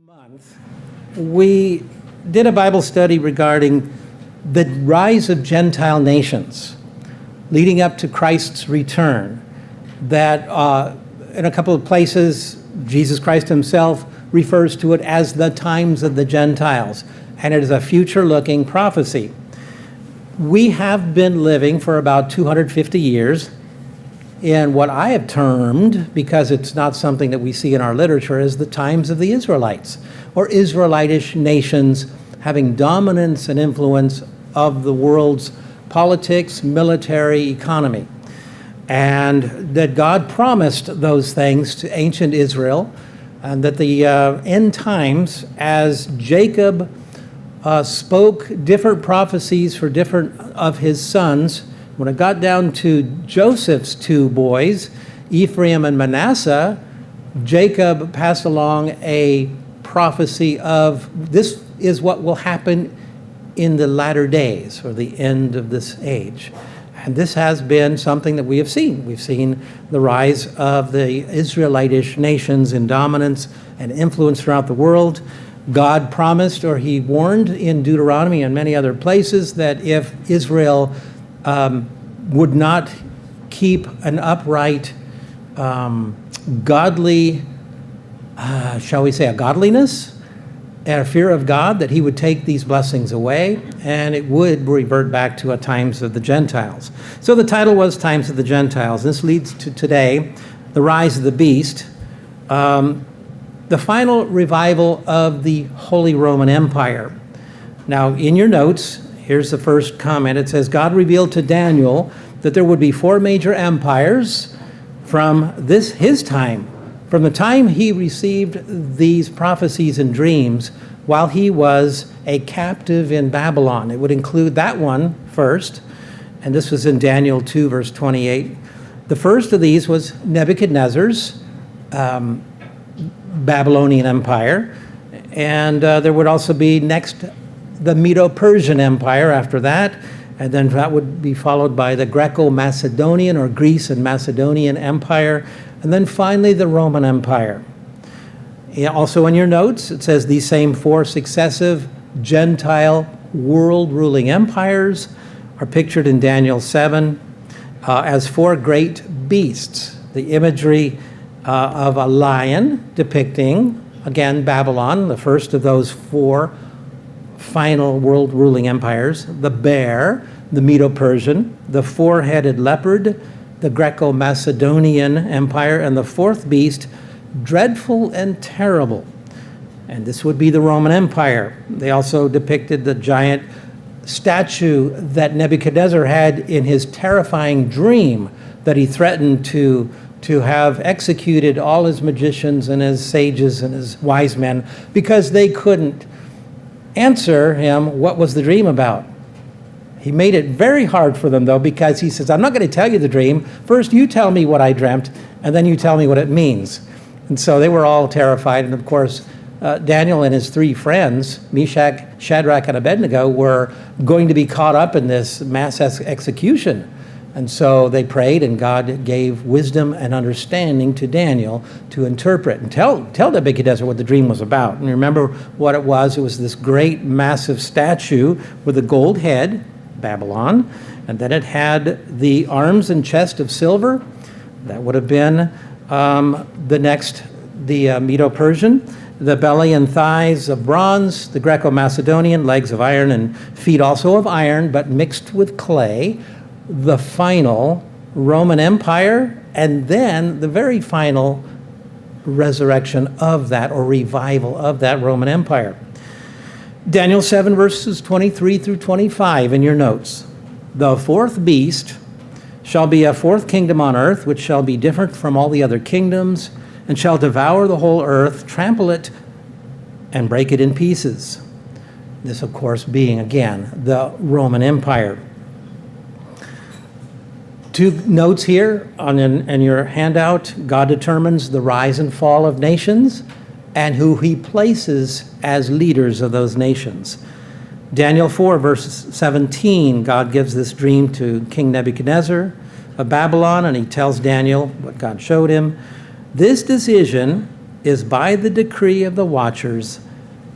Month, we did a Bible study regarding the rise of Gentile nations leading up to Christ's return. That in a couple of places, Jesus Christ himself refers to it as the times of the Gentiles, and it is a future-looking prophecy. We have been living for about 250 years in what I have termed, because it's not something that we see in our literature, as the times of the Israelites, or Israelitish nations having dominance and influence of the world's politics, military, economy. And that God promised those things to ancient Israel, and that the end times, as Jacob spoke different prophecies for different of his sons, when it got down to Joseph's two boys, Ephraim and Manasseh, Jacob passed along a prophecy of this is what will happen in the latter days, or the end of this age. And this has been something that we have seen. We've seen the rise of the Israelitish nations in dominance and influence throughout the world. God promised, or he warned in Deuteronomy and many other places, that if Israel would not keep an upright, godly, shall we say, a godliness and a fear of God, that he would take these blessings away, and it would revert back to a times of the Gentiles. So the title was Times of the Gentiles. This leads to today, the rise of the beast, the final revival of the Holy Roman Empire. Now, in your notes, here's the first comment. It says, God revealed to Daniel that there would be four major empires from his time, from the time he received these prophecies and dreams while he was a captive in Babylon. It would include that one first, and this was in Daniel 2, verse 28. The first of these was Nebuchadnezzar's Babylonian Empire, and there would also be next the Medo-Persian Empire after that, and then that would be followed by the Greco-Macedonian, or Greece and Macedonian Empire, and then finally the Roman Empire. Also in your notes, it says these same four successive Gentile world-ruling empires are pictured in Daniel 7 as four great beasts. The imagery of a lion depicting, again, Babylon, the first of those four final world-ruling empires, the bear, the Medo-Persian, the four-headed leopard, the Greco-Macedonian Empire, and the fourth beast, dreadful and terrible. And this would be the Roman Empire. They also depicted the giant statue that Nebuchadnezzar had in his terrifying dream, that he threatened to have executed all his magicians and his sages and his wise men, because they couldn't answer him what was the dream about. He made it very hard for them, though, because he says, I'm not going to tell you the dream. First, you tell me what I dreamt, and then you tell me what it means. And so they were all terrified. And of course, Daniel and his three friends, Meshach, Shadrach, and Abednego, were going to be caught up in this mass execution. And so they prayed, and God gave wisdom and understanding to Daniel to interpret and tell Nebuchadnezzar what the dream was about. And remember what it was. It was this great, massive statue with a gold head, Babylon, and then it had the arms and chest of silver. That would have been the Medo-Persian, the belly and thighs of bronze, the Greco-Macedonian, legs of iron, and feet also of iron, but mixed with clay, the final Roman Empire, and then the very final resurrection of that, or revival of that Roman Empire. Daniel 7, verses 23 through 25 in your notes. The fourth beast shall be a fourth kingdom on earth, which shall be different from all the other kingdoms, and shall devour the whole earth, trample it, and break it in pieces. This, of course, being, again, the Roman Empire. Two notes here in your handout. God determines the rise and fall of nations and who he places as leaders of those nations. Daniel 4, verse 17, God gives this dream to King Nebuchadnezzar of Babylon, and he tells Daniel what God showed him. This decision is by the decree of the watchers,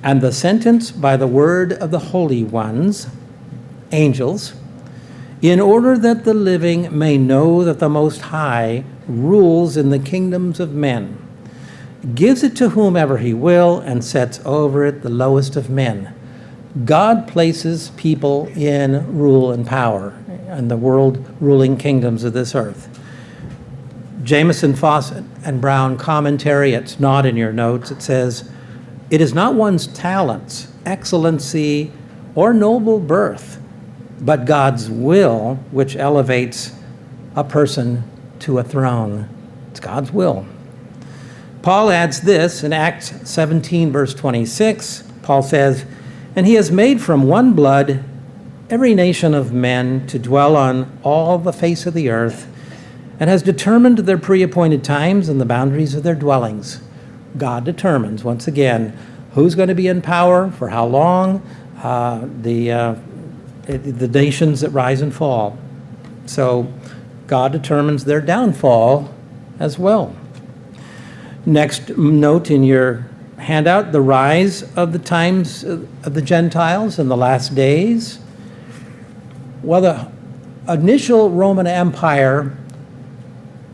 and the sentence by the word of the holy ones, angels, in order that the living may know that the Most High rules in the kingdoms of men, gives it to whomever he will, and sets over it the lowest of men. God places people in rule and power in the world-ruling kingdoms of this earth. Jameson, Fawcett, and Brown commentary, it's not in your notes, it says, "It is not one's talents, excellency, or noble birth, but God's will which elevates a person to a throne." It's God's will. Paul adds this in Acts 17, verse 26. Paul says, "And he has made from one blood every nation of men to dwell on all the face of the earth, and has determined their pre-appointed times and the boundaries of their dwellings." God determines, once again, who's going to be in power, for how long, the nations that rise and fall. So God determines their downfall as well. Next note in your handout, the rise of the times of the Gentiles in the last days. Well, the initial Roman Empire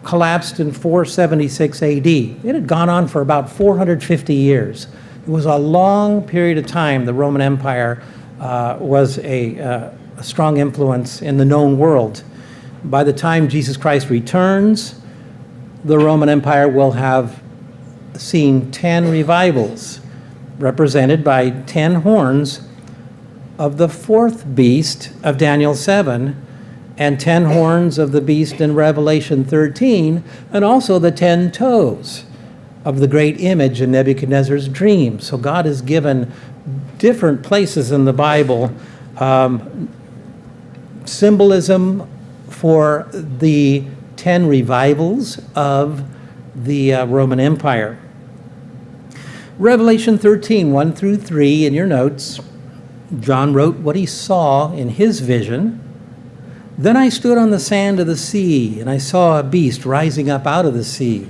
collapsed in 476 AD. It had gone on for about 450 years. It was a long period of time the Roman Empire was a strong influence in the known world. By the time Jesus Christ returns, the Roman Empire will have seen 10 revivals, represented by 10 horns of the fourth beast of Daniel 7, and 10 horns of the beast in Revelation 13, and also the 10 toes of the great image in Nebuchadnezzar's dream. So God has given different places in the Bible symbolism for the 10 revivals of the Roman Empire. Revelation 13, 1 through 3 in your notes, John wrote what he saw in his vision. "Then I stood on the sand of the sea, and I saw a beast rising up out of the sea,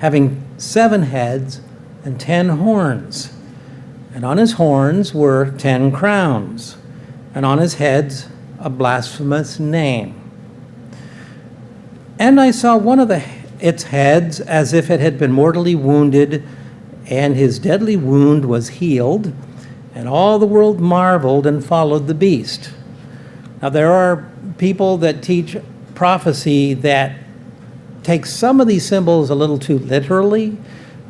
having 7 heads and 10 horns. And on his horns were 10 crowns, and on his heads a blasphemous name. And I saw one of its heads as if it had been mortally wounded, and his deadly wound was healed, and all the world marveled and followed the beast." Now, there are people that teach prophecy that take some of these symbols a little too literally,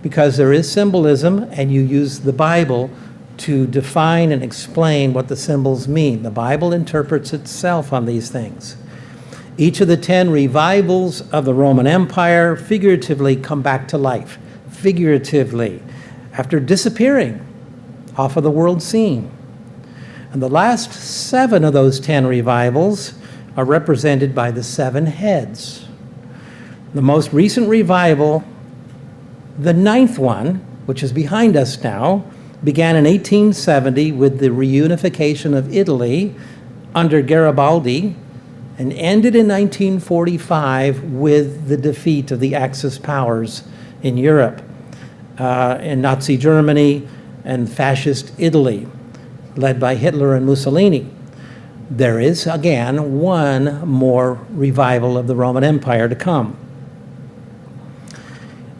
because there is symbolism, and you use the Bible to define and explain what the symbols mean. The Bible interprets itself on these things. Each of the 10 revivals of the Roman Empire figuratively come back to life, figuratively, after disappearing off of the world scene. And the last 7 of those 10 revivals are represented by the 7 heads. The most recent revival, the 9th one, which is behind us now, began in 1870 with the reunification of Italy under Garibaldi, and ended in 1945 with the defeat of the Axis powers in Europe, in Nazi Germany and fascist Italy, led by Hitler and Mussolini. There is, again, one more revival of the Roman Empire to come.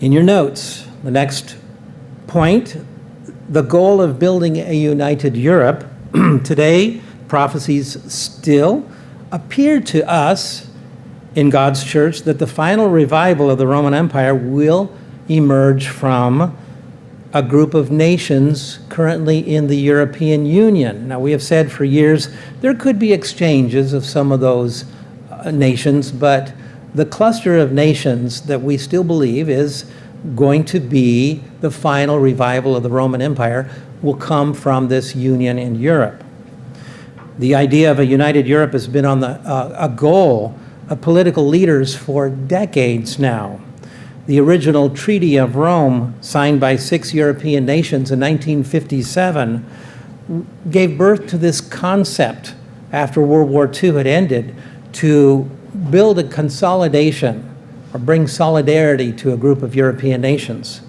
In your notes, the next point, the goal of building a united Europe. Today, prophecies still appear to us in God's church that the final revival of the Roman Empire will emerge from a group of nations currently in the European Union. Now, we have said for years there could be exchanges of some of those nations, but the cluster of nations that we still believe is going to be the final revival of the Roman Empire will come from this union in Europe. The idea of a united Europe has been on a goal of political leaders for decades now. The original Treaty of Rome, signed by 6 European nations in 1957, gave birth to this concept after World War II had ended to build a consolidation or bring solidarity to a group of European nations.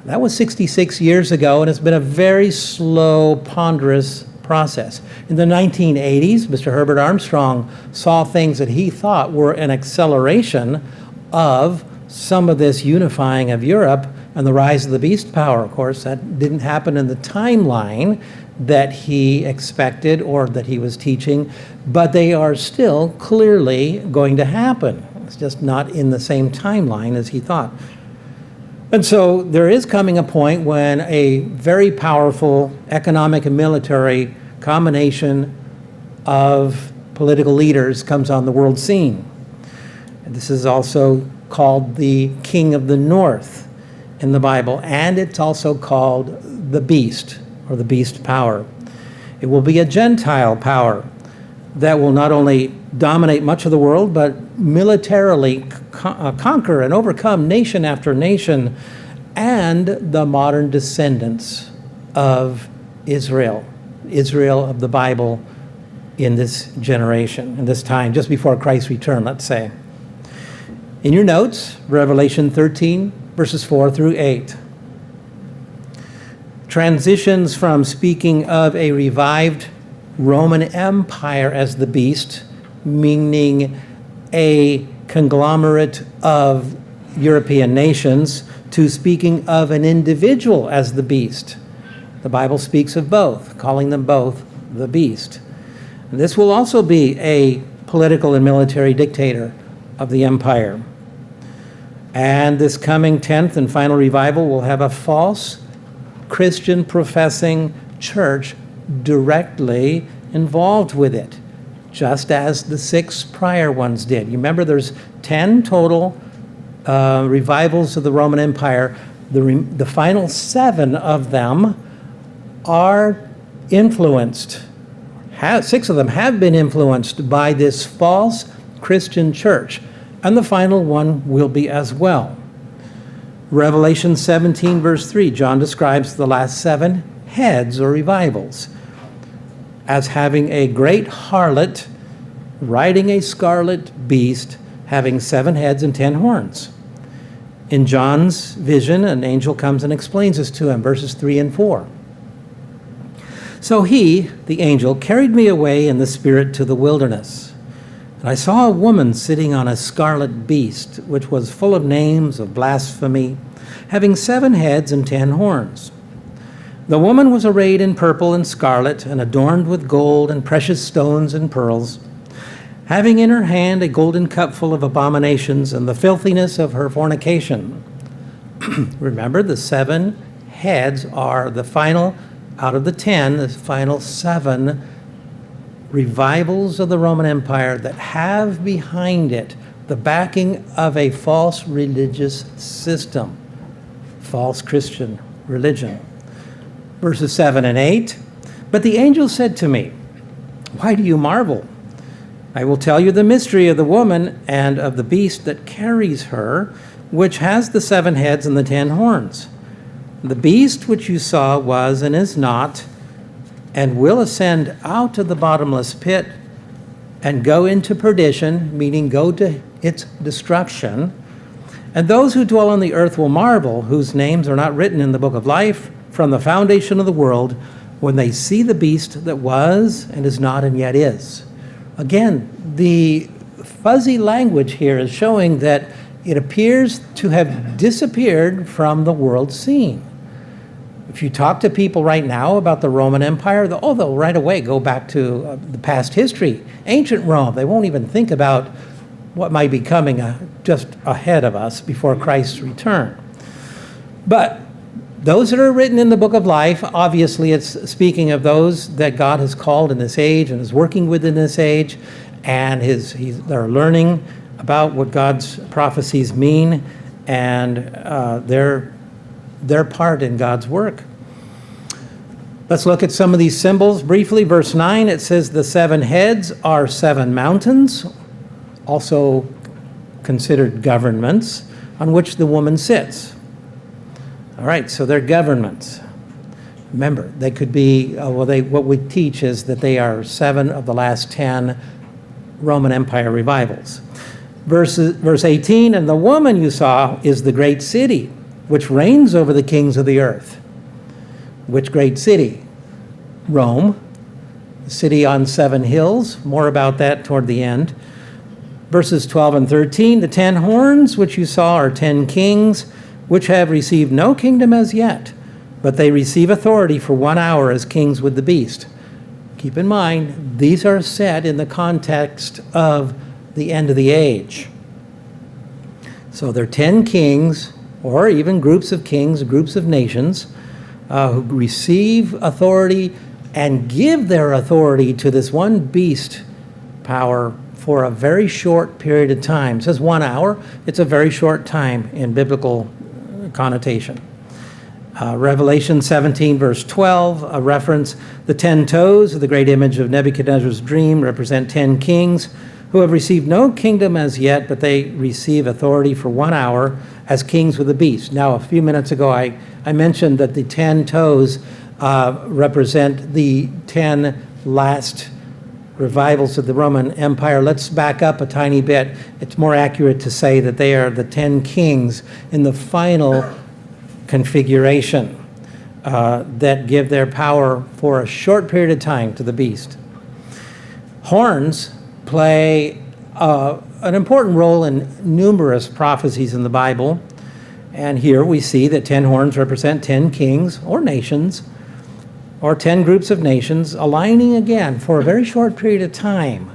That was 66 years ago, and it's been a very slow, ponderous process. In the 1980s, Mr. Herbert Armstrong saw things that he thought were an acceleration of some of this unifying of Europe and the rise of the beast power. Of course, that didn't happen in the timeline that he expected or that he was teaching, but they are still clearly going to happen. It's just not in the same timeline as he thought. And so there is coming a point when a very powerful economic and military combination of political leaders comes on the world scene. And this is also called the King of the North in the Bible, and it's also called the Beast, or the Beast power. It will be a Gentile power that will not only dominate much of the world, but militarily conquer and overcome nation after nation and the modern descendants of Israel of the Bible in this generation, in this time, just before Christ's return, let's say. In your notes, Revelation 13, verses 4 through 8. Transitions from speaking of a revived Roman Empire as the beast, meaning a conglomerate of European nations, to speaking of an individual as the beast. The Bible speaks of both, calling them both the beast. And this will also be a political and military dictator of the empire. And this coming 10th and final revival will have a false Christian professing church directly involved with it, just as the 6 prior ones did. You remember there's 10 total revivals of the Roman Empire. The final 7 of them are influenced. 6 of them have been influenced by this false Christian church, and the final one will be as well. Revelation 17, verse 3, John describes the last 7 heads or revivals as having a great harlot riding a scarlet beast, having 7 heads and 10 horns. In John's vision, an angel comes and explains this to him, verses 3 and 4. So he, the angel, carried me away in the spirit to the wilderness. And I saw a woman sitting on a scarlet beast, which was full of names of blasphemy, having 7 heads and 10 horns. The woman was arrayed in purple and scarlet, and adorned with gold and precious stones and pearls, having in her hand a golden cup full of abominations and the filthiness of her fornication. Remember, the 7 heads are the final, out of the 10, the final 7 revivals of the Roman Empire that have behind it the backing of a false religious system, false Christian religion. Verses 7 and 8, but the angel said to me, why do you marvel? I will tell you the mystery of the woman and of the beast that carries her, which has the 7 heads and the 10 horns. The beast which you saw was and is not, and will ascend out of the bottomless pit and go into perdition, meaning go to its destruction. And those who dwell on the earth will marvel, whose names are not written in the book of life from the foundation of the world, when they see the beast that was and is not and yet is. Again, the fuzzy language here is showing that it appears to have disappeared from the world scene. If you talk to people right now about the Roman Empire, they'll right away go back to the past history, ancient Rome. They won't even think about what might be coming just ahead of us before Christ's return. But those that are written in the book of life, obviously it's speaking of those that God has called in this age and is working with in this age, and they're learning about what God's prophecies mean and their part in God's work. Let's look at some of these symbols briefly. Verse 9, it says the 7 heads are 7 mountains, also considered governments, on which the woman sits. All right, so they're governments. Remember, they could be, what we teach is that they are 7 of the last 10 Roman Empire revivals. Verse 18, and the woman you saw is the great city, which reigns over the kings of the earth. Which great city? Rome, the city on 7 hills. More about that toward the end. Verses 12 and 13, the 10 horns which you saw are 10 kings, which have received no kingdom as yet, but they receive authority for 1 hour as kings with the beast. Keep in mind, these are set in the context of the end of the age. So they're 10 kings, or even groups of kings, groups of nations, who receive authority and give their authority to this one beast power for a very short period of time. It says 1 hour. It's a very short time in biblical connotation. Revelation 17, verse 12, a reference, the 10 toes of the great image of Nebuchadnezzar's dream represent 10 kings who have received no kingdom as yet, but they receive authority for 1 hour as kings with the beast. Now, a few minutes ago, I mentioned that the 10 toes represent the 10 last revivals of the Roman Empire. Let's back up a tiny bit. It's more accurate to say that they are the 10 kings in the final configuration that give their power for a short period of time to the beast. Horns play an important role in numerous prophecies in the Bible. And here we see that 10 horns represent 10 kings or nations, or 10 groups of nations, aligning again for a very short period of time.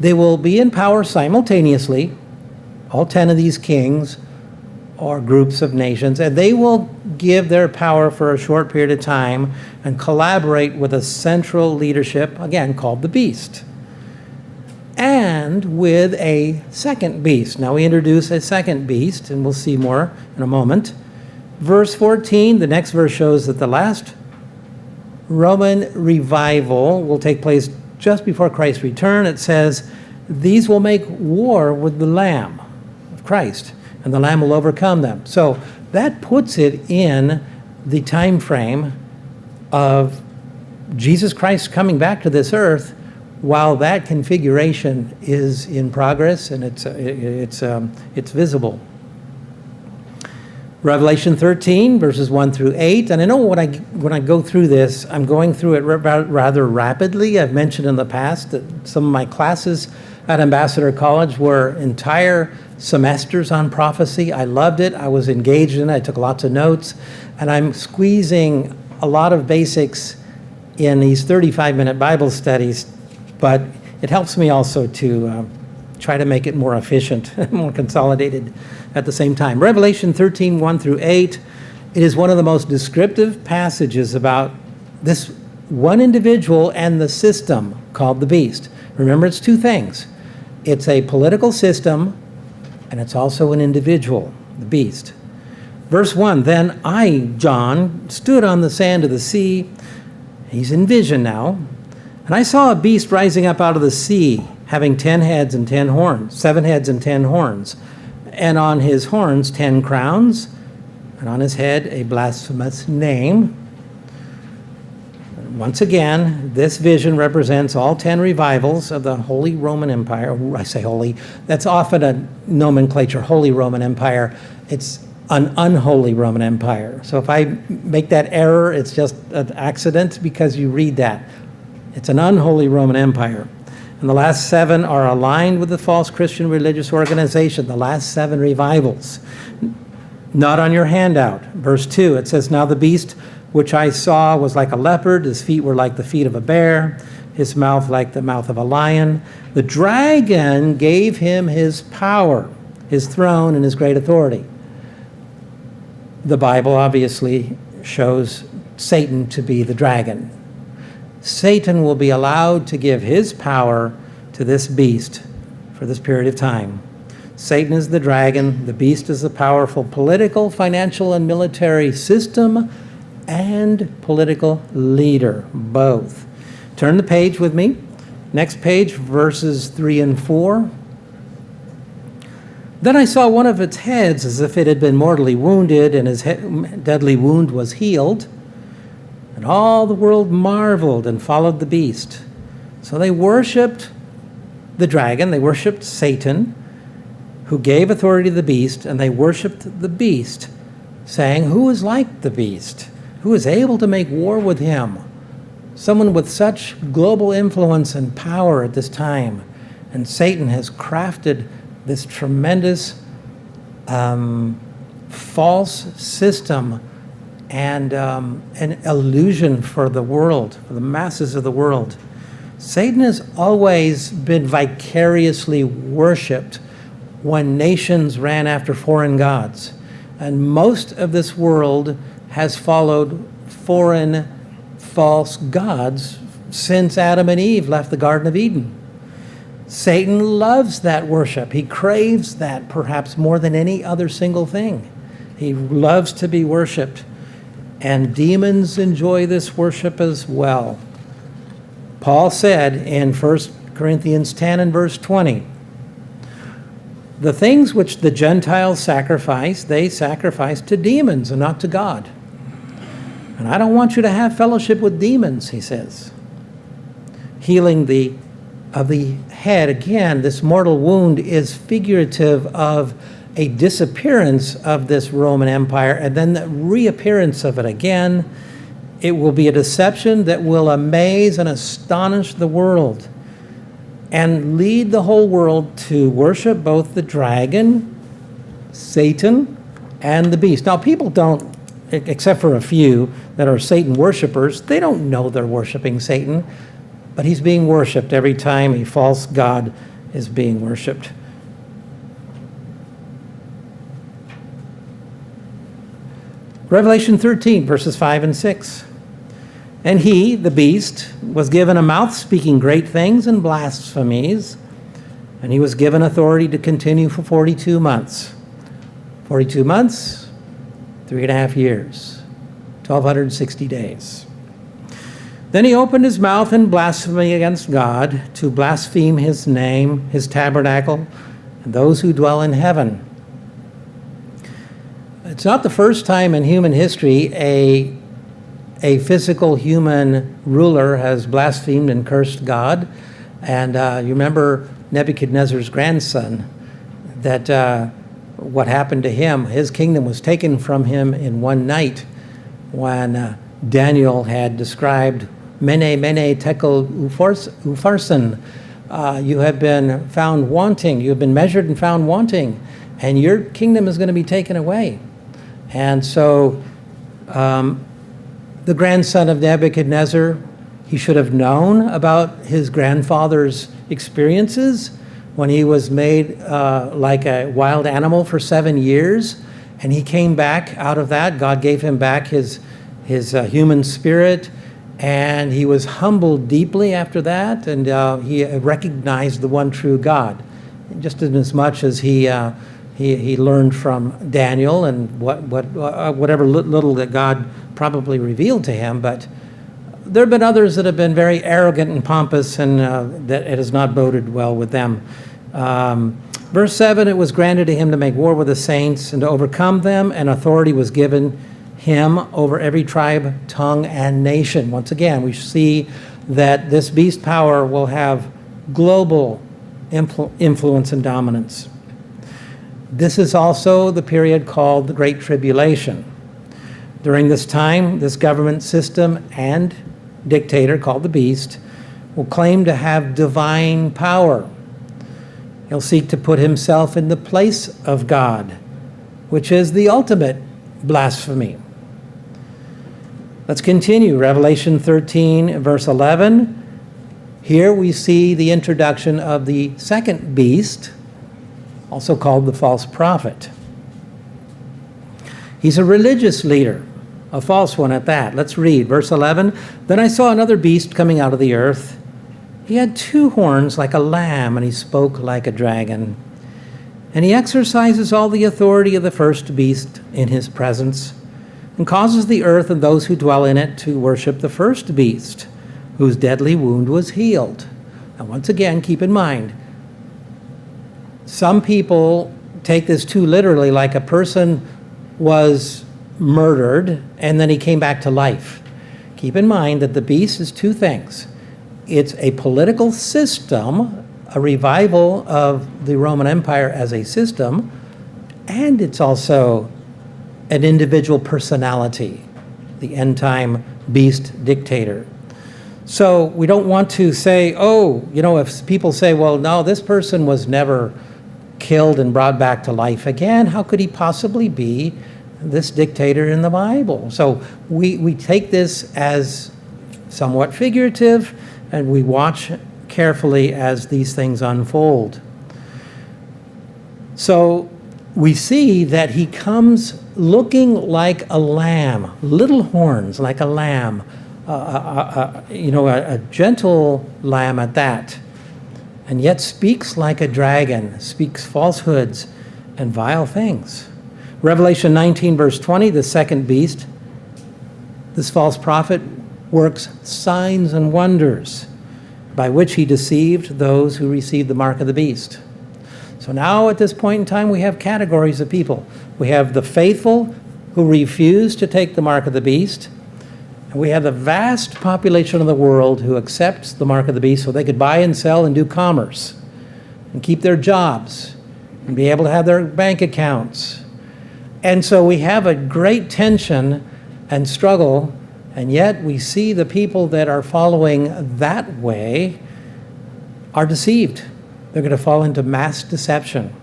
They will be in power simultaneously, all 10 of these kings or groups of nations, and they will give their power for a short period of time and collaborate with a central leadership, again, called the beast, and with a second beast. Now we introduce a second beast, and we'll see more in a moment. Verse 14, the next verse shows that the last Roman revival will take place just before Christ's return. It says, these will make war with the Lamb of Christ, and the Lamb will overcome them. So that puts it in the time frame of Jesus Christ coming back to this earth while that configuration is in progress and it's visible. Revelation 13, verses 1 through 8. And I know when I go through this, I'm going through it rather rapidly. I've mentioned in the past that some of my classes at Ambassador College were entire semesters on prophecy. I loved it. I was engaged in it. I took lots of notes. And I'm squeezing a lot of basics in these 35-minute Bible studies. But it helps me also to try to make it more efficient, more consolidated at the same time. Revelation 13, 1 through 8, it is one of the most descriptive passages about this one individual and the system called the beast. Remember, it's two things. It's a political system, and it's also an individual, the beast. Verse 1, then I, John, stood on the sand of the sea. He's in vision now. And I saw a beast rising up out of the sea, having 10 heads and 10 horns, 7 heads and 10 horns. And on his horns 10 crowns, and on his head a blasphemous name. Once again, this vision represents all 10 revivals of the Holy Roman Empire. I say holy, that's often a nomenclature, Holy Roman Empire. It's an unholy Roman Empire. So if I make that error, it's just an accident because you read that. It's an unholy Roman Empire. And the last 7 are aligned with the false Christian religious organization, the last 7 revivals. Not on your handout. Verse 2, it says, now the beast which I saw was like a leopard, his feet were like the feet of a bear, his mouth like the mouth of a lion. The dragon gave him his power, his throne, and his great authority. The Bible obviously shows Satan to be the dragon. Satan will be allowed to give his power to this beast for this period of time. Satan is the dragon. The beast is the powerful political, financial, and military system and political leader, both. Turn the page with me. Next page, verses 3 and 4. Then I saw one of its heads as if it had been mortally wounded, and his deadly wound was healed. And all the world marveled and followed the beast. So they worshipped the dragon, they worshipped Satan, who gave authority to the beast, and they worshipped the beast saying, "Who is like the beast? Who is able to make war with him?" Someone with such global influence and power at this time. And Satan has crafted this tremendous false system and an illusion for the world, for the masses of the world. Satan has always been vicariously worshipped when nations ran after foreign gods. And most of this world has followed foreign false gods since Adam and Eve left the Garden of Eden. Satan loves that worship. He craves that perhaps more than any other single thing. He loves to be worshiped. And demons enjoy this worship as well. Paul said in 1 Corinthians 10 and verse 20, "The things which the Gentiles sacrifice, they sacrifice to demons and not to God. And I don't want you to have fellowship with demons," he says. Healing of the head, again, this mortal wound is figurative of a disappearance of this Roman Empire and then the reappearance of it again. It will be a deception that will amaze and astonish the world and lead the whole world to worship both the dragon, Satan, and the beast. Now, people don't, except for a few that are Satan worshipers, they don't know they're worshiping Satan, but he's being worshiped every time a false god is being worshiped. Revelation 13, verses 5 and 6. "And he, the beast, was given a mouth speaking great things and blasphemies, and he was given authority to continue for 42 months. 42 months, 3.5 years, 1,260 days. Then he opened his mouth in blasphemy against God, to blaspheme his name, his tabernacle, and those who dwell in heaven." It's not the first time in human history a physical human ruler has blasphemed and cursed God. And you remember Nebuchadnezzar's grandson, that what happened to him, his kingdom was taken from him in one night when Daniel had described, "Mene, mene, tekel, upharsin." You have been found wanting, you have been measured and found wanting, and your kingdom is going to be taken away. And so the grandson of Nebuchadnezzar, he should have known about his grandfather's experiences when he was made like a wild animal for 7 years, and he came back out of that. God gave him back his human spirit, and he was humbled deeply after that, and he recognized the one true God, just as much as he learned from Daniel and whatever little that God probably revealed to him. But there have been others that have been very arrogant and pompous, and that it has not boded well with them. Verse 7, "It was granted to him to make war with the saints and to overcome them, and authority was given him over every tribe, tongue, and nation." Once again, we see that this beast power will have global influence and dominance. This is also the period called the Great Tribulation. During this time, this government system and dictator called the beast will claim to have divine power. He'll seek to put himself in the place of God, which is the ultimate blasphemy. Let's continue. Revelation 13, verse 11. Here we see the introduction of the second beast, also called the false prophet. He's a religious leader, a false one at that. Let's read verse 11. "Then I saw another beast coming out of the earth. He had 2 horns like a lamb, and he spoke like a dragon. And he exercises all the authority of the first beast in his presence, and causes the earth and those who dwell in it to worship the first beast, whose deadly wound was healed." Now, once again, keep in mind, some people take this too literally, like a person was murdered and then he came back to life. Keep in mind that the beast is 2 things. It's a political system, a revival of the Roman Empire as a system, and it's also an individual personality, the end-time beast dictator. So we don't want to say, oh, if people say, well, no, this person was never killed and brought back to life again, how could he possibly be this dictator in the Bible? So we take this as somewhat figurative, and we watch carefully as these things unfold. So we see that he comes looking like a lamb, little horns like a lamb, a gentle lamb at that, and yet speaks like a dragon, speaks falsehoods and vile things. Revelation 19, verse 20, the second beast, this false prophet, works signs and wonders by which he deceived those who received the mark of the beast. So now at this point in time, we have categories of people. We have the faithful who refuse to take the mark of the beast, and we have the vast population of the world who accepts the mark of the beast so they could buy and sell and do commerce and keep their jobs and be able to have their bank accounts. And so we have a great tension and struggle, and yet we see the people that are following that way are deceived. They're going to fall into mass deception.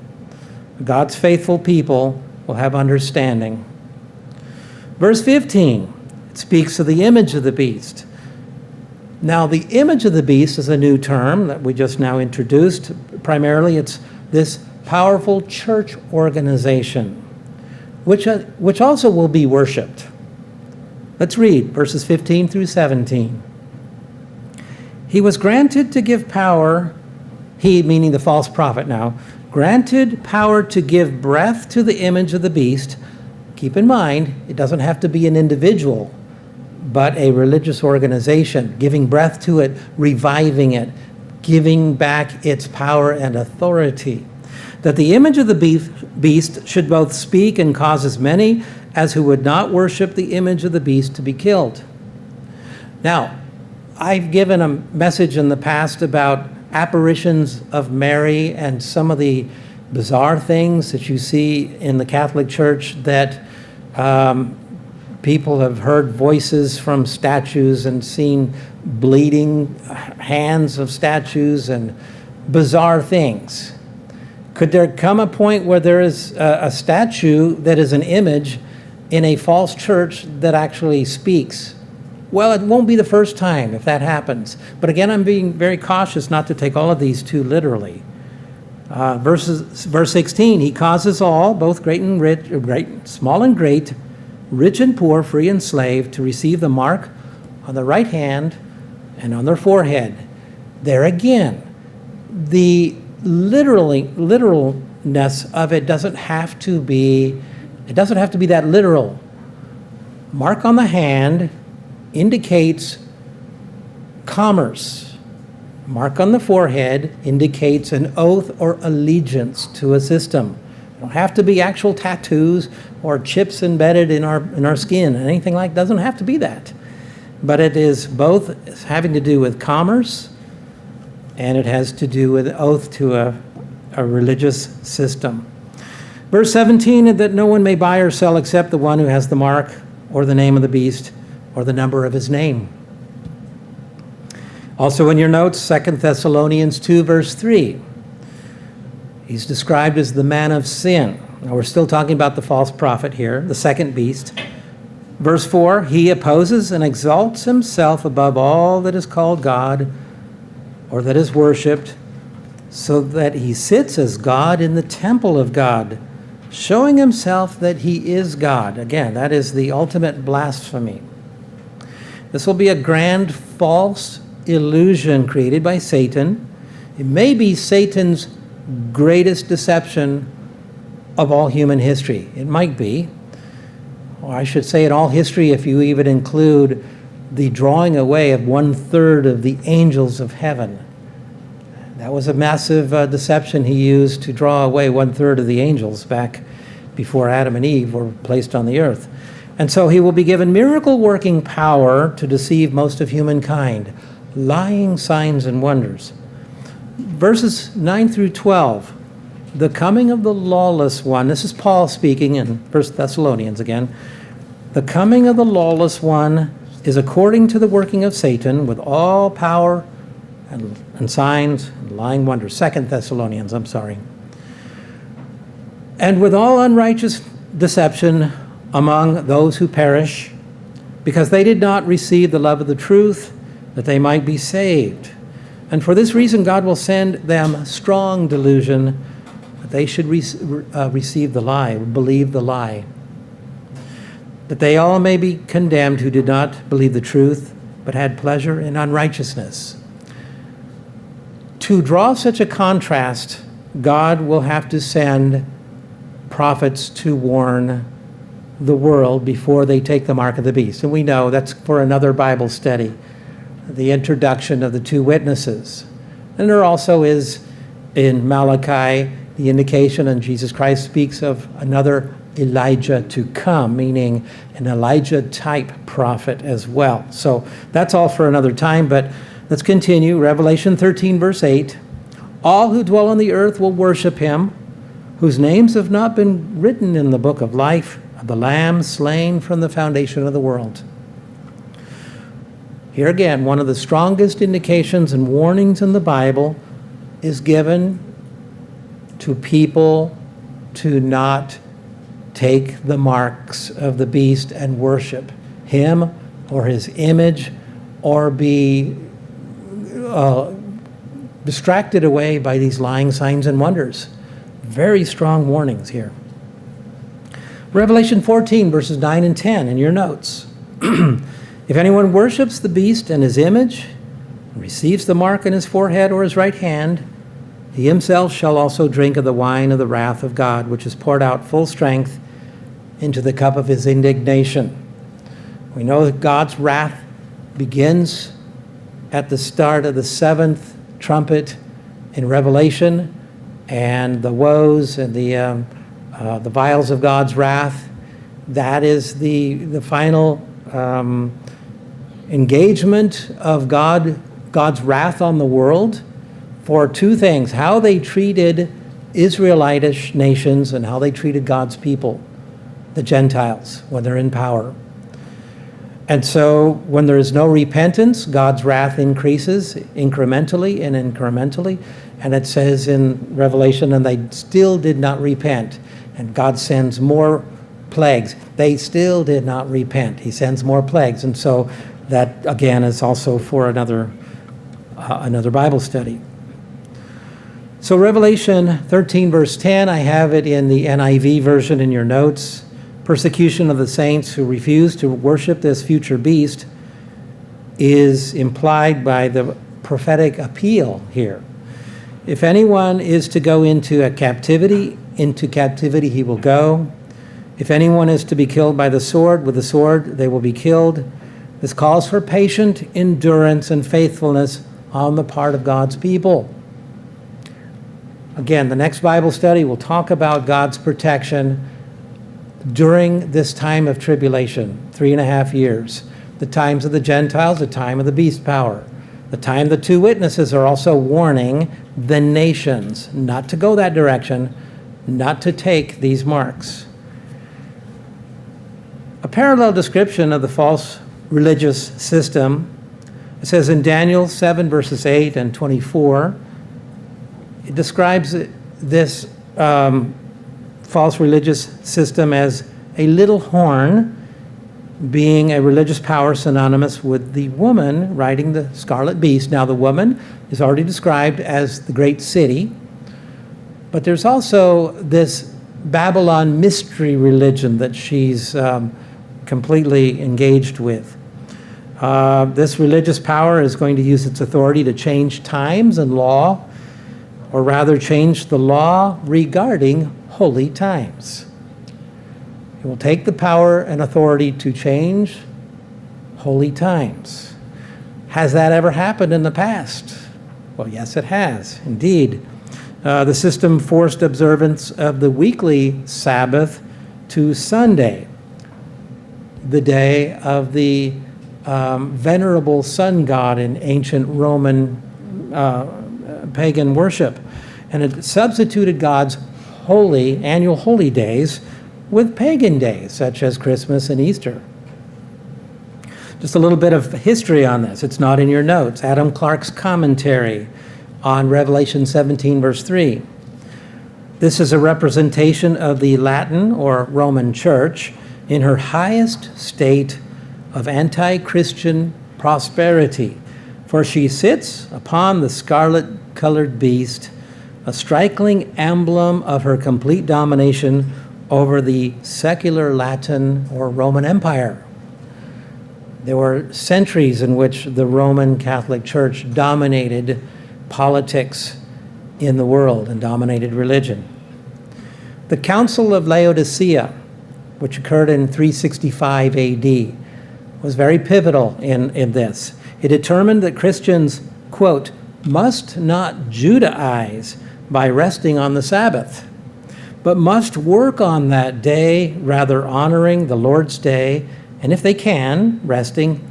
God's faithful people will have understanding. Verse 15, it speaks of the image of the beast. Now, the image of the beast is a new term that we just now introduced. Primarily, it's this powerful church organization, which also will be worshipped. Let's read verses 15 through 17. He was granted to give power, he, meaning the false prophet now, granted power to give breath to the image of the beast. Keep in mind, it doesn't have to be an individual, but a religious organization, giving breath to it, reviving it, giving back its power and authority. That the image of the beast should both speak and cause as many as who would not worship the image of the beast to be killed. Now, I've given a message in the past about apparitions of Mary and some of the bizarre things that you see in the Catholic Church, that people have heard voices from statues and seen bleeding hands of statues and bizarre things. Could there come a point where there is a statue that is an image in a false church that actually speaks? Well, it won't be the first time if that happens. But again, I'm being very cautious not to take all of these too literally. Verse 16, he causes all, both great and rich, small and great, rich and poor, free and slave, to receive the mark on the right hand and on their forehead. There again, the literalness of it doesn't have to be that literal. Mark on the hand indicates commerce. Mark on the forehead indicates an oath or allegiance to a system. It don't have to be actual tattoos or chips embedded in our skin. Anything like that. Doesn't have to be that. But it is both having to do with commerce, and it has to do with oath to a religious system. Verse 17, that no one may buy or sell except the one who has the mark or the name of the beast or the number of his name. Also in your notes, 2 Thessalonians 2, verse 3. He's described as the man of sin. Now we're still talking about the false prophet here, the second beast. Verse 4, he opposes and exalts himself above all that is called God or that is worshipped, so that he sits as God in the temple of God, showing himself that he is God. Again, that is the ultimate blasphemy. This will be a grand false illusion created by Satan. It may be Satan's greatest deception of all human history. It might be. Or I should say in all history, if you even include the drawing away of 1/3 of the angels of heaven. That was a massive deception he used to draw away 1/3 of the angels back before Adam and Eve were placed on the earth. And so he will be given miracle-working power to deceive most of humankind, lying signs and wonders. Verses 9 through 12 the coming of the lawless one, this is Paul speaking in 1 Thessalonians again, the coming of the lawless one is according to the working of Satan with all power and signs and lying wonders. 2 Thessalonians, I'm sorry. And with all unrighteous deception among those who perish, because they did not receive the love of the truth, that they might be saved. And for this reason, God will send them strong delusion, that they should receive the lie, believe the lie, that they all may be condemned who did not believe the truth, but had pleasure in unrighteousness. To draw such a contrast, God will have to send prophets to warn the world before they take the mark of the beast. And we know that's for another Bible study, the introduction of the two witnesses. And there also is in Malachi the indication, and Jesus Christ speaks of another Elijah to come, meaning an Elijah-type prophet as well. So that's all for another time, but let's continue. Revelation 13, verse 8. All who dwell on the earth will worship him, whose names have not been written in the book of life of the Lamb slain from the foundation of the world. Here again, one of the strongest indications and warnings in the Bible is given to people to not take the marks of the beast and worship him or his image, or be distracted away by these lying signs and wonders. Very strong warnings here. Revelation 14, verses 9 and 10 in your notes. If anyone worships the beast and his image, and receives the mark on his forehead or his right hand, he himself shall also drink of the wine of the wrath of God, which is poured out full strength into the cup of his indignation. We know that God's wrath begins at the start of the seventh trumpet in Revelation, and the woes and the vials of God's wrath. That is the final engagement of God's wrath on the world for two things: how they treated Israelitish nations and how they treated God's people, the Gentiles, when they're in power. And so when there is no repentance, God's wrath increases incrementally and incrementally. And it says in Revelation, and they still did not repent. And God sends more plagues. They still did not repent. He sends more plagues. And so that, again, is also for another Bible study. So Revelation 13, verse 10, I have it in the NIV version in your notes. Persecution of the saints who refuse to worship this future beast is implied by the prophetic appeal here. If anyone is to go into captivity he will go. If anyone is to be killed by the sword, with the sword they will be killed. This calls for patient endurance and faithfulness on the part of God's people. Again, the next Bible study will talk about God's protection during this time of tribulation, 3.5 years. The times of the Gentiles, the time of the beast power. The time the two witnesses are also warning the nations not to go that direction, not to take these marks. A parallel description of the false religious system, it says in Daniel 7, verses 8 and 24, it describes this false religious system as a little horn, being a religious power synonymous with the woman riding the scarlet beast. Now, the woman is already described as the great city, but there's also this Babylon mystery religion that she's completely engaged with. This religious power is going to use its authority to change times and law, or rather change the law regarding holy times. It will take the power and authority to change holy times. Has that ever happened in the past? Well, yes, it has, indeed. The system forced observance of the weekly Sabbath to Sunday, the day of the venerable sun god in ancient Roman pagan worship. And it substituted God's annual holy days with pagan days, such as Christmas and Easter. Just a little bit of history on this. It's not in your notes. Adam Clarke's commentary on Revelation 17, verse 3. This is a representation of the Latin or Roman Church in her highest state of anti-Christian prosperity. For she sits upon the scarlet-colored beast, a striking emblem of her complete domination over the secular Latin or Roman Empire. There were centuries in which the Roman Catholic Church dominated politics in the world and dominated religion. The Council of Laodicea, which occurred in 365 AD, was very pivotal in this. It determined that Christians, quote, must not Judaize by resting on the Sabbath, but must work on that day, rather honoring the Lord's day, and if they can, resting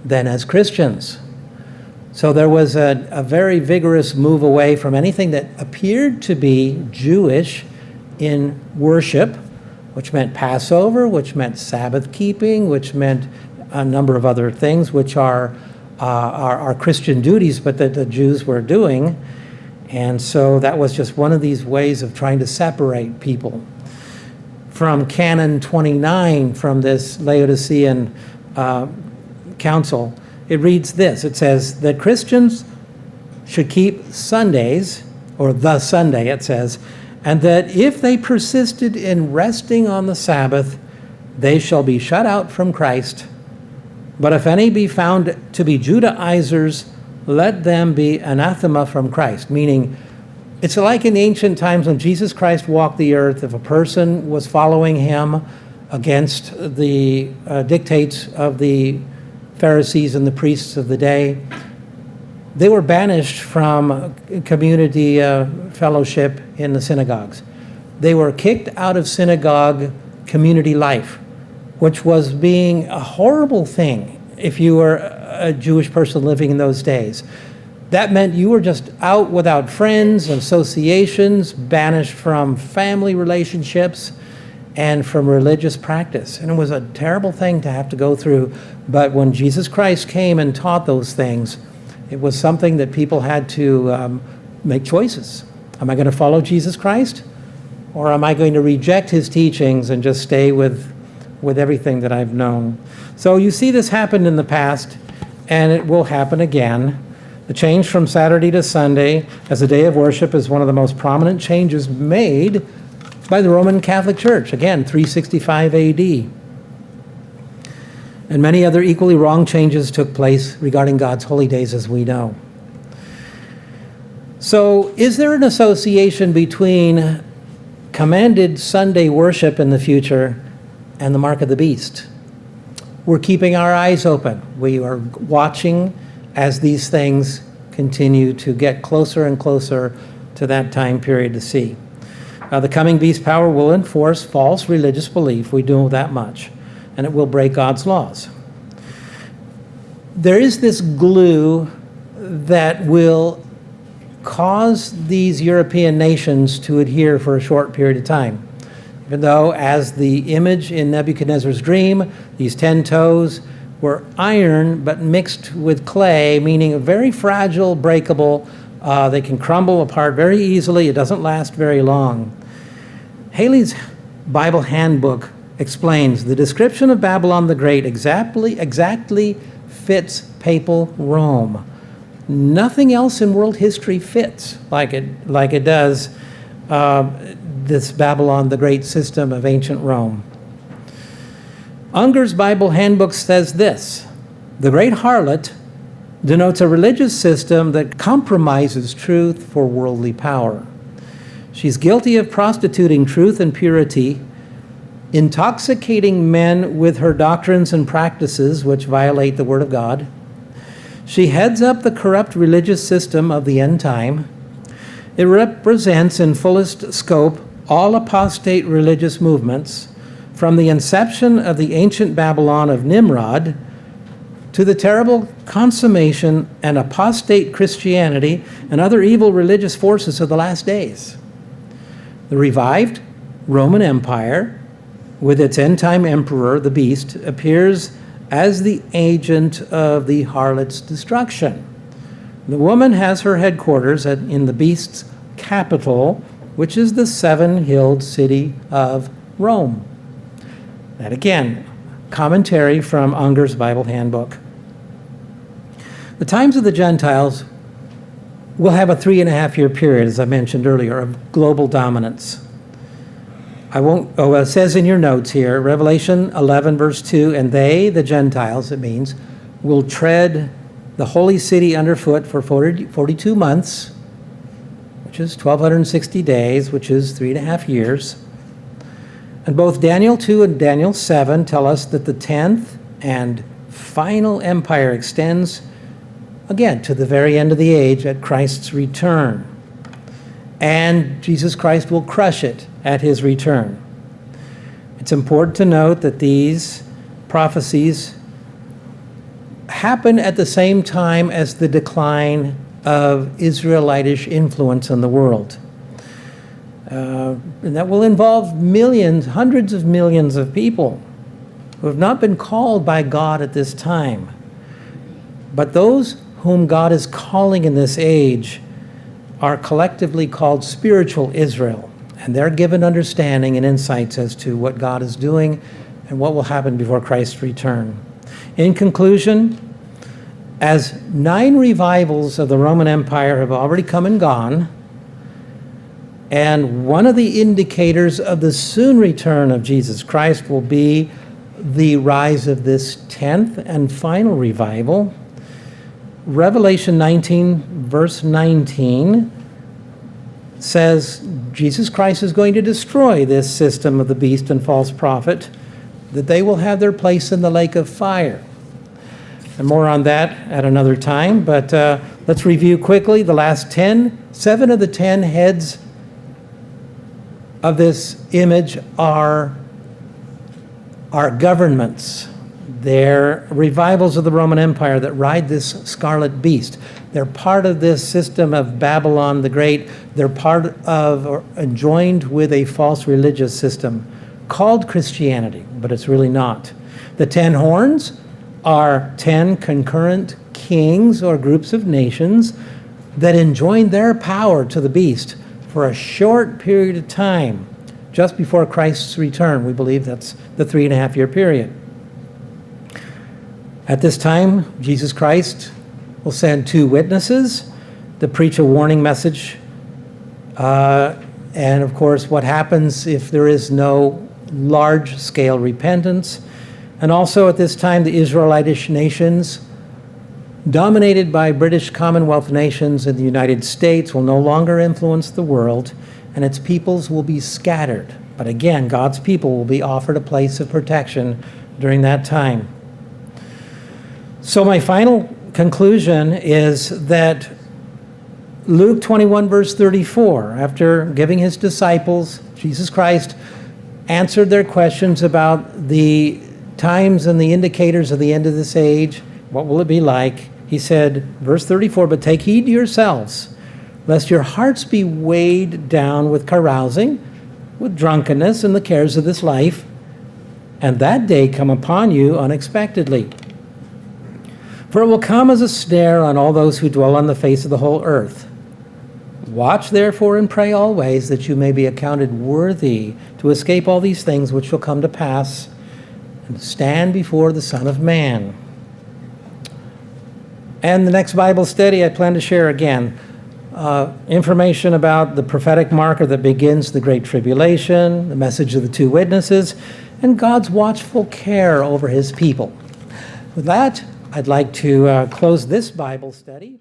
then as Christians. So there was a very vigorous move away from anything that appeared to be Jewish in worship, which meant Passover, which meant Sabbath keeping, which meant a number of other things, which are Christian duties, but that the Jews were doing. And so that was just one of these ways of trying to separate people. From Canon 29, from this Laodicean council, it reads this. It says that Christians should keep Sundays, or the Sunday, it says, and that if they persisted in resting on the Sabbath, they shall be shut out from Christ. But if any be found to be Judaizers, let them be anathema from Christ. Meaning, it's like in ancient times when Jesus Christ walked the earth, if a person was following him against the dictates of the Pharisees and the priests of the day, they were banished from community fellowship in the synagogues. They were kicked out of synagogue community life, which was being a horrible thing if you were a Jewish person living in those days. That meant you were just out without friends, associations, banished from family relationships, and from religious practice. And it was a terrible thing to have to go through. But when Jesus Christ came and taught those things, it was something that people had to make choices. Am I going to follow Jesus Christ? Or am I going to reject his teachings and just stay with everything that I've known? So you see this happened in the past, and it will happen again. The change from Saturday to Sunday as a day of worship is one of the most prominent changes made by the Roman Catholic Church. Again, 365 AD. And many other equally wrong changes took place regarding God's holy days, as we know. So is there an association between commanded Sunday worship in the future and the mark of the beast? We're keeping our eyes open. We are watching as these things continue to get closer and closer to that time period to see. The coming beast power will enforce false religious belief. We know that much. And it will break God's laws. There is this glue that will cause these European nations to adhere for a short period of time. Even though, as the image in Nebuchadnezzar's dream, these 10 toes were iron but mixed with clay, meaning very fragile, breakable. They can crumble apart very easily. It doesn't last very long. Haley's Bible Handbook explains the description of Babylon the Great exactly fits papal Rome. Nothing else in world history fits like it does this Babylon the Great system of ancient Rome. Unger's Bible Handbook says this: the great harlot denotes a religious system that compromises truth for worldly power. She's guilty of prostituting truth and purity, intoxicating men with her doctrines and practices which violate the Word of God. She heads up the corrupt religious system of the end time. It represents in fullest scope all apostate religious movements, from the inception of the ancient Babylon of Nimrod to the terrible consummation and apostate Christianity and other evil religious forces of the last days. The revived Roman Empire, with its end-time emperor, the beast, appears as the agent of the harlot's destruction. The woman has her headquarters in the beast's capital, which is the seven-hilled city of Rome. That again, commentary from Unger's Bible Handbook. The times of the Gentiles will have a 3.5-year period, as I mentioned earlier, of global dominance. It says in your notes here, Revelation 11, verse 2, and they, the Gentiles, it means, will tread the holy city underfoot for 42 months, which is 1,260 days, which is 3.5 years. And both Daniel 2 and Daniel 7 tell us that the 10th and final empire extends, again, to the very end of the age at Christ's return. And Jesus Christ will crush it at his return. It's important to note that these prophecies happen at the same time as the decline of Israelitish influence in the world. And that will involve millions, hundreds of millions of people who have not been called by God at this time. But those whom God is calling in this age are collectively called spiritual Israel. And they're given understanding and insights as to what God is doing and what will happen before Christ's return. In conclusion, as 9 revivals of the Roman Empire have already come and gone, and one of the indicators of the soon return of Jesus Christ will be the rise of this 10th and final revival, Revelation 19, verse 19, says Jesus Christ is going to destroy this system of the beast and false prophet, that they will have their place in the lake of fire. And more on that at another time, but let's review quickly the last 7 of the 10 heads of this image are governments. They're revivals of the Roman Empire that ride this scarlet beast. They're part of this system of Babylon the Great. They're part of or joined with a false religious system called Christianity, but it's really not. The 10 horns are 10 concurrent kings or groups of nations that enjoin their power to the beast for a short period of time, just before Christ's return. We believe that's the 3.5-year period. At this time, Jesus Christ will send 2 witnesses to preach a warning message. And of course, what happens if there is no large-scale repentance. And also at this time, the Israelitish nations, dominated by British Commonwealth nations in the United States, will no longer influence the world, and its peoples will be scattered. But again, God's people will be offered a place of protection during that time. So my final conclusion is that Luke 21, verse 34, after giving his disciples, Jesus Christ answered their questions about the times and the indicators of the end of this age. What will it be like? He said, verse 34, but take heed to yourselves, lest your hearts be weighed down with carousing, with drunkenness and the cares of this life, and that day come upon you unexpectedly. For it will come as a snare on all those who dwell on the face of the whole earth. Watch therefore and pray always, that you may be accounted worthy to escape all these things which shall come to pass, and stand before the Son of Man. And the next Bible study I plan to share again information about the prophetic marker that begins the Great Tribulation, the message of the 2 witnesses, and God's watchful care over his people. With that, I'd like to close this Bible study.